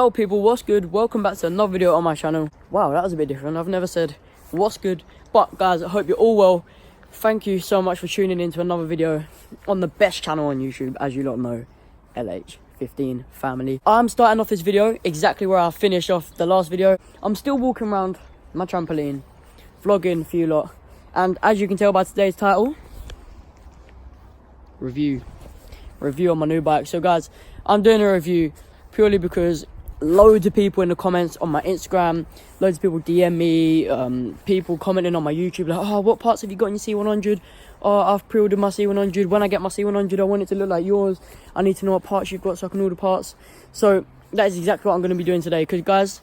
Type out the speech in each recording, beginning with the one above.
Yo people, what's good? Welcome back to another video on my channel. Wow, that was a bit different. I've never said what's good, but guys, I hope you're all well. Thank you so much for tuning in to another video on the best channel on YouTube, as you lot know, LH15 family. I'm starting off this video exactly where I finished off the last video. I'm still walking around my trampoline, vlogging for you lot, and as you can tell by today's title, review on my new bike. So guys, I'm doing a review purely because loads of people in the comments on my Instagram, loads of people DM me, people commenting on my YouTube like, oh, what parts have you got in your C100? Oh, I've pre-ordered my C100. When I get my C100, I want it to look like yours. I need to know what parts you've got so I can order parts. So that is exactly what I'm going to be doing today, because guys,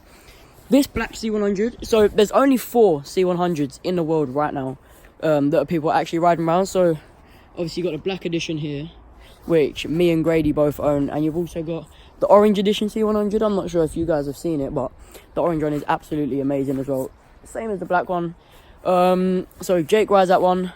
this black C100, so there's only 4 C100s in the world right now that are people actually riding around. So obviously you got the black edition here, which me and Grady both own, and you've also got the orange edition C100. I'm not sure if you guys have seen it, but the orange one is absolutely amazing as well, same as the black one. So Jake rides that one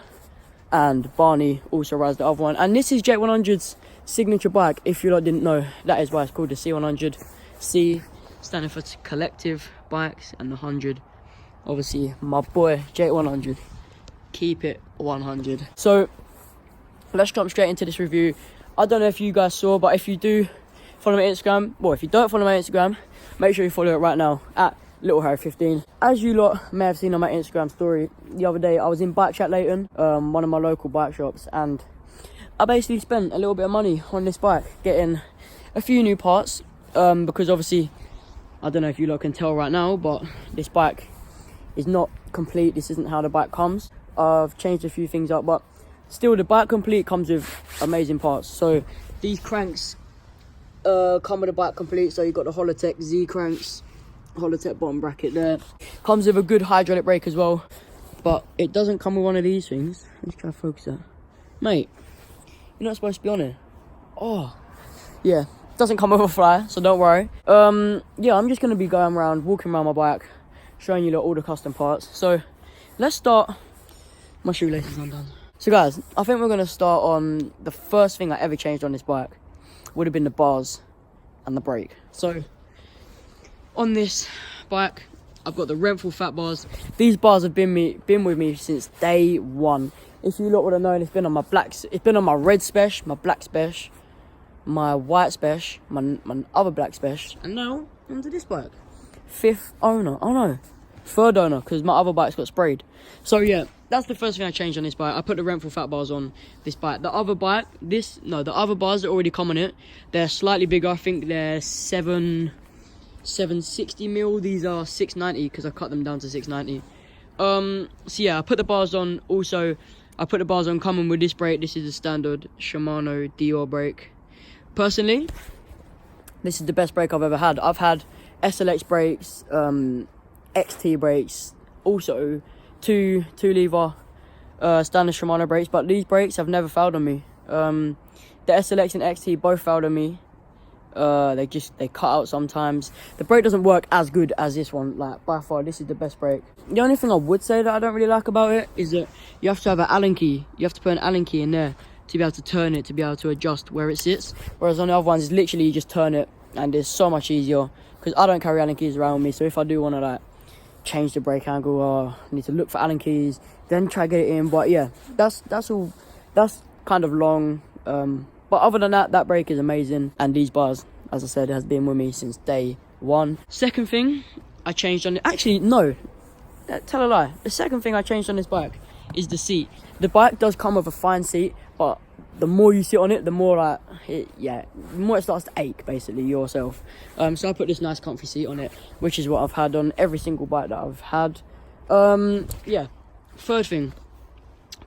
and Barney also rides the other one, and this is Jake 100's signature bike. If you lot didn't know, that is why it's called the C100. C standing for collective bikes, and the 100 obviously my boy Jake 100, keep it 100. So let's jump straight into this review. I don't know if you guys saw, but if you do follow my Instagram, well, if you don't follow my Instagram, make sure you follow it right now at LittleHarry15. As you lot may have seen on my Instagram story the other day, I was in Bike Chat Leighton, one of my local bike shops, and I basically spent a little bit of money on this bike, getting a few new parts, because obviously, I don't know if you lot can tell right now, but this bike is not complete. This isn't how the bike comes. I've changed a few things up, but still, the bike complete comes with amazing parts. So these cranks come with the bike complete. So you've got the Holotech Z cranks, Holotech bottom bracket there. Comes with a good hydraulic brake as well, but it doesn't come with one of these things. Let's try to focus that. Mate, you're not supposed to be on it. Oh, yeah, doesn't come with a flyer, so don't worry. Yeah, I'm just going to be going around, walking around my bike, showing you lot all the custom parts. So let's start. My shoelaces undone. So guys, I think we're going to start on the first thing I ever changed on this bike. Would have been the bars and the brake. So on this bike, I've got the Renthal fat bars. These bars have been with me since day one. If you lot would have known, it's been on my red Spesh, my black Spesh, my white Spesh, my other black Spesh, and now onto this bike. 5th owner. Oh no, 3rd owner, because my other bike's got sprayed. So yeah, that's the first thing I changed on this bike. I put the Renthal fat bars on this bike. The other bike, the other bars that already come on it, they're slightly bigger. I think they're 760 mil. These are 690 because I cut them down to 690. So yeah, I put the bars on. Also, I put the bars on coming with this brake. This is a standard Shimano Dior brake. Personally, this is the best brake I've ever had. I've had SLX brakes, XT brakes, also two lever standard Shimano brakes, but these brakes have never failed on me. The SLX and XT both failed on me. They cut out sometimes. The brake doesn't work as good as this one. Like, by far, this is the best brake. The only thing I would say that I don't really like about it is that you have to have an Allen key. You have to put an Allen key in there to be able to turn it, to be able to adjust where it sits. Whereas on the other ones, it's literally you just turn it, and it's so much easier. Because I don't carry Allen keys around with me, so if I do want to like change the brake angle, or I need to look for Allen keys, then try to get it in. But yeah, that's all. That's kind of long. But other than that, that brake is amazing, and these bars, as I said, has been with me since day one. Second thing I changed on it, actually no, tell a lie. The second thing I changed on this bike is the seat. The bike does come with a fine seat, but the more you sit on it, the more the more it starts to ache, basically, yourself. So I put this nice comfy seat on it, which is what I've had on every single bike that I've had. Yeah, third thing,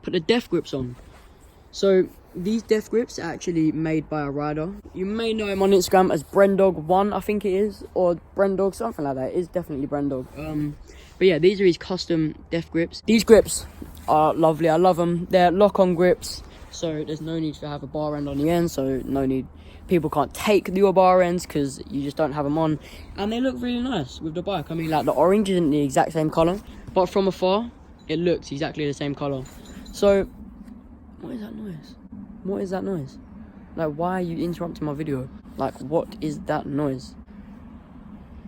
put the death grips on. So these death grips are actually made by a rider. You may know him on Instagram as Brendog1, I think it is, or Brendog, something like that. It is definitely Brendog. But yeah, these are his custom death grips. These grips are lovely. I love them. They're lock-on grips, so there's no need to have a bar end on the end. So no need. People can't take your bar ends because you just don't have them on. And they look really nice with the bike. I mean, like, the orange isn't the exact same colour, but from afar, it looks exactly the same colour. So, what is that noise? What is that noise? Like, why are you interrupting my video? Like, what is that noise?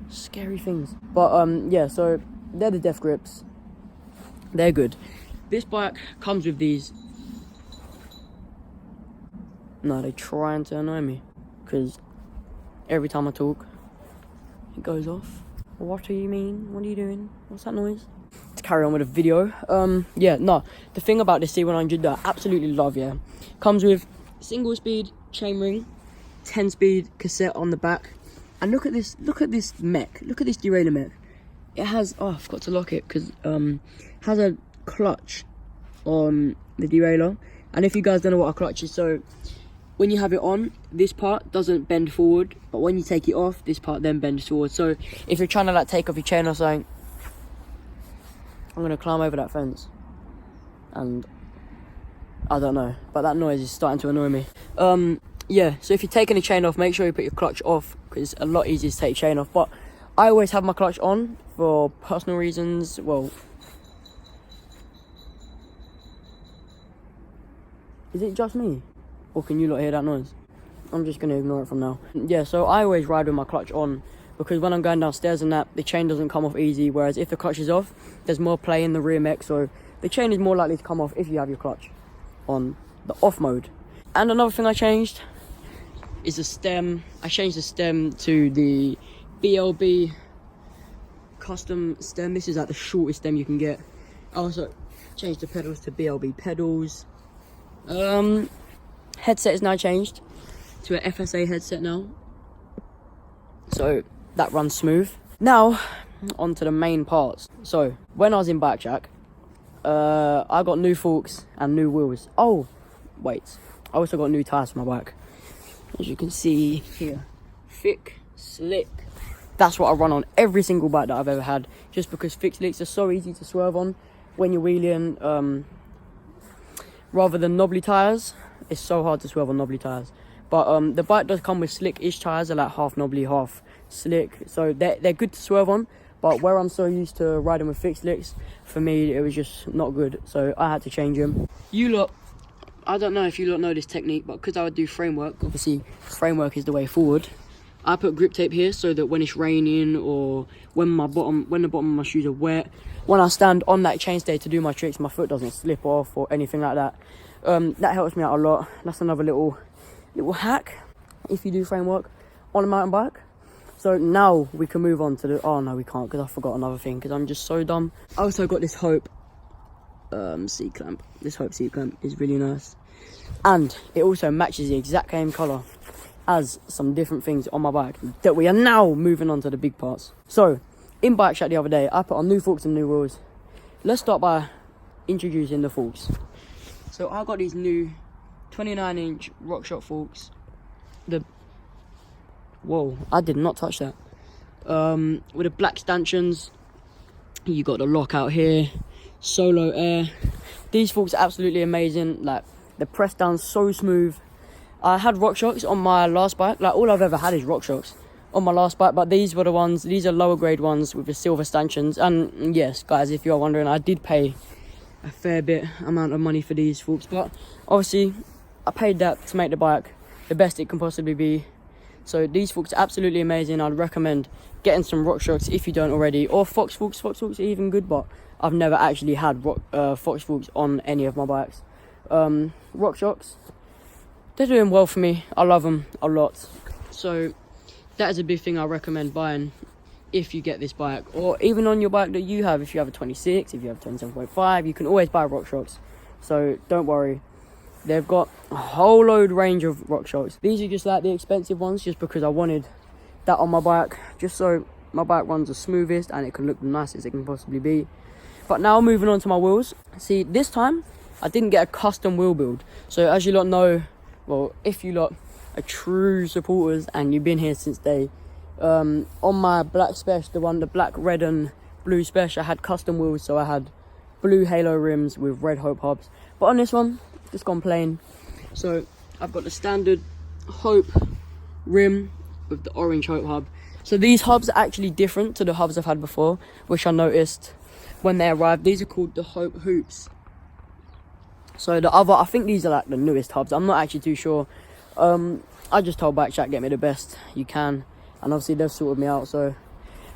Scary things. But yeah, so they're the death grips. They're good. This bike comes with these. No, they're trying to annoy me, because every time I talk, it goes off. What do you mean? What are you doing? What's that noise? To carry on with the video. Yeah, no. The thing about the C100 that I absolutely love, yeah, comes with single speed chainring, 10-speed cassette on the back, and look at this mech. Look at this derailleur mech. It has, oh, I forgot to lock it, because has a clutch on the derailleur. And if you guys don't know what a clutch is, so when you have it on, this part doesn't bend forward, but when you take it off, this part then bends forward. So if you're trying to like take off your chain or something, I'm gonna climb over that fence, and I don't know, but that noise is starting to annoy me. Yeah, so if you're taking the chain off, make sure you put your clutch off, because it's a lot easier to take chain off. But I always have my clutch on for personal reasons. Well, is it just me? Or can you lot hear that noise? I'm just going to ignore it from now. Yeah, so I always ride with my clutch on, because when I'm going downstairs and that, the chain doesn't come off easy, whereas if the clutch is off, there's more play in the rear mech, so the chain is more likely to come off if you have your clutch on the off mode. And another thing I changed is the stem. I changed the stem to the BLB custom stem. This is like the shortest stem you can get. I also changed the pedals to BLB pedals. Headset is now changed to an FSA headset now, so that runs smooth. Now on to the main parts. So when I was in Bike Shack, I got new forks and new wheels. Oh wait, I also got new tires for my bike, as you can see here. Thick, slick. That's what I run on every single bike that I've ever had, just because thick slicks are so easy to swerve on when you're wheeling, rather than knobbly tires. It's so hard to swerve on knobbly tires. But the bike does come with slick-ish tires. They're like half knobbly, half slick, so they're good to swerve on. But where I'm so used to riding with thick slicks, for me it was just not good, so I had to change them. You lot, I don't know if you lot know this technique, but because I would do framework, obviously framework is the way forward. I put grip tape here so that when it's raining, or when the bottom of my shoes are wet, when I stand on that chainstay to do my tricks, my foot doesn't slip off or anything like that. That helps me out a lot. That's another little hack if you do framework on a mountain bike. So now we can move on to the, oh no we can't, because I forgot another thing, because I'm just so dumb. I also got this Hope C-clamp. This Hope C-clamp is really nice, and it also matches the exact same colour as some different things on my bike that we are now moving on to the big parts. So in Bike Shack the other day, I put on new forks and new wheels. Let's start by introducing the forks. So I got these new 29-inch RockShox forks. Whoa, I did not touch that. With the black stanchions. You got the lockout here, solo air. These forks are absolutely amazing. Like, the press down so smooth. I had RockShox on my last bike. Like, all I've ever had is RockShox on my last bike, but these were the ones. These are lower grade ones with the silver stanchions. And yes, guys, if you're wondering, I did pay a fair bit amount of money for these forks, but obviously I paid that to make the bike the best it can possibly be. So these forks are absolutely amazing. I'd recommend getting some RockShox if you don't already, or Fox forks. Fox forks are even good, but I've never actually had Fox forks on any of my bikes. RockShox, they're doing well for me. I love them a lot. So that is a big thing I recommend buying if you get this bike, or even on your bike that you have. If you have a 26, if you have a 27.5, you can always buy RockShox, so don't worry. They've got a whole load range of RockShox. These are just like the expensive ones, just because I wanted that on my bike, just so my bike runs the smoothest and it can look the nicest it can possibly be. But now moving on to my wheels. See, this time I didn't get a custom wheel build. So as you lot know, well, if you lot are true supporters and you've been here since day, on my black Spec, the black, red and blue Spec, I had custom wheels. So I had blue halo rims with red Hope hubs, but on this one, just gone plain. So I've got the standard Hope rim with the orange Hope hub. So these hubs are actually different to the hubs I've had before, which I noticed when they arrived. These are called the Hope hoops. So the other, I think these are like the newest hubs. I'm not actually too sure. I just told Bike Shack, get me the best you can, and obviously they've sorted me out. So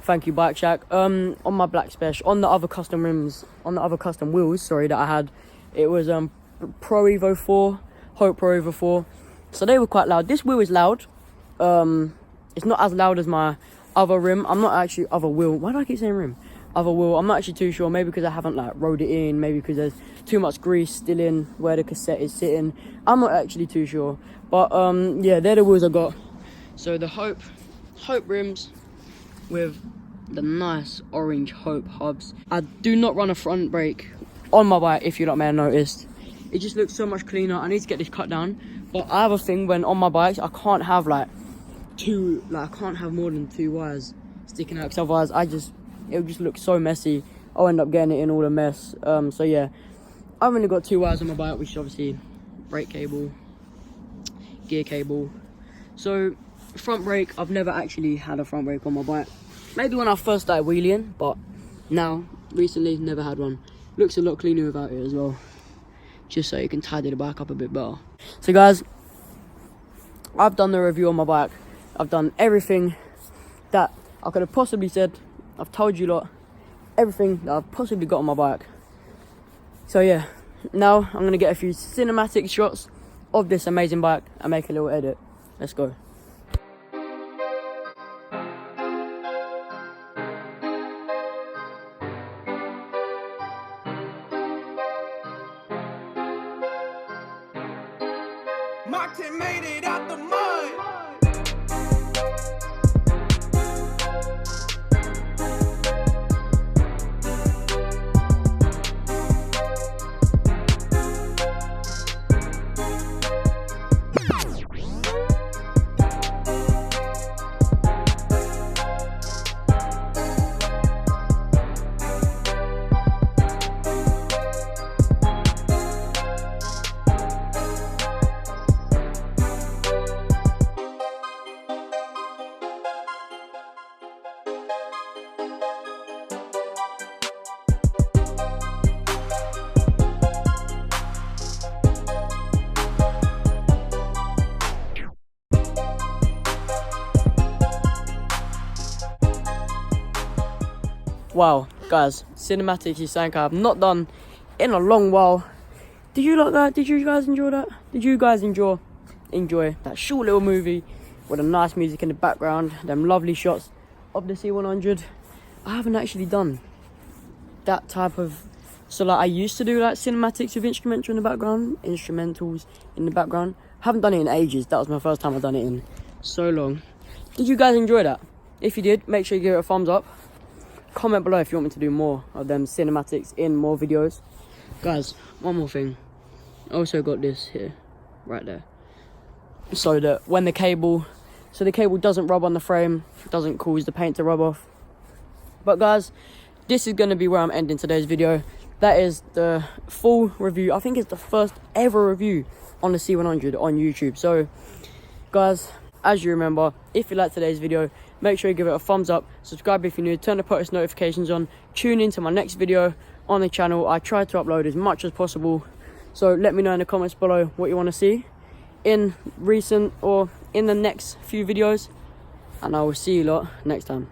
Thank you, Bike Shack. On my black special, on the other custom rims, on the other custom wheels, sorry, that I had, it was Pro Evo 4, Hope Pro Evo 4. So they were quite loud. This wheel is loud. It's not as loud as my other rim. I'm not actually other wheel. Why do I keep saying rim? Other wheel. I'm not actually too sure. Maybe because I haven't like rode it in. Maybe because there's too much grease still in where the cassette is sitting. I'm not actually too sure. But yeah, they're the wheels I got. So the Hope rims with the nice orange Hope hubs. I do not run a front brake on my bike, if you lot may have noticed. It just looks so much cleaner. I need to get this cut down. But I have a thing when on my bikes, I can't have I can't have more than 2 wires sticking out, because otherwise it would just look so messy. I'll end up getting it in all a mess. So yeah, I've only got 2 wires on my bike, which is obviously brake cable, gear cable. So front brake, I've never actually had a front brake on my bike. Maybe when I first started wheeling, but now, recently, never had one. Looks a lot cleaner without it as well. Just so you can tidy the bike up a bit better. So guys, I've done the review on my bike. I've done everything that I could have possibly said. I've told you lot everything that I've possibly got on my bike. So yeah, now I'm going to get a few cinematic shots of this amazing bike and make a little edit. Let's go. Martin made it out the mud. Wow, guys, cinematics is something I've not done in a long while. Did you like that? Did you guys enjoy that? Did you guys enjoy that short little movie with a nice music in the background, them lovely shots of the C100? I haven't actually done that type of, so like I used to do like cinematics with instrumentals in the background. Haven't done it in ages. That was my first time I've done it in so long. Did you guys enjoy that? If you did, make sure you give it a thumbs up. Comment below if you want me to do more of them cinematics in more videos. Guys, one more thing. I also got this here, right there. So that when the cable doesn't rub on the frame, doesn't cause the paint to rub off. But guys, this is going to be where I'm ending today's video. That is the full review. I think it's the first ever review on the C100 on YouTube. So guys, as you remember, if you liked today's video, make sure you give it a thumbs up, subscribe if you're new, turn the post notifications on, tune in to my next video on the channel. I try to upload as much as possible, so let me know in the comments below what you want to see in recent or in the next few videos, and I will see you lot next time.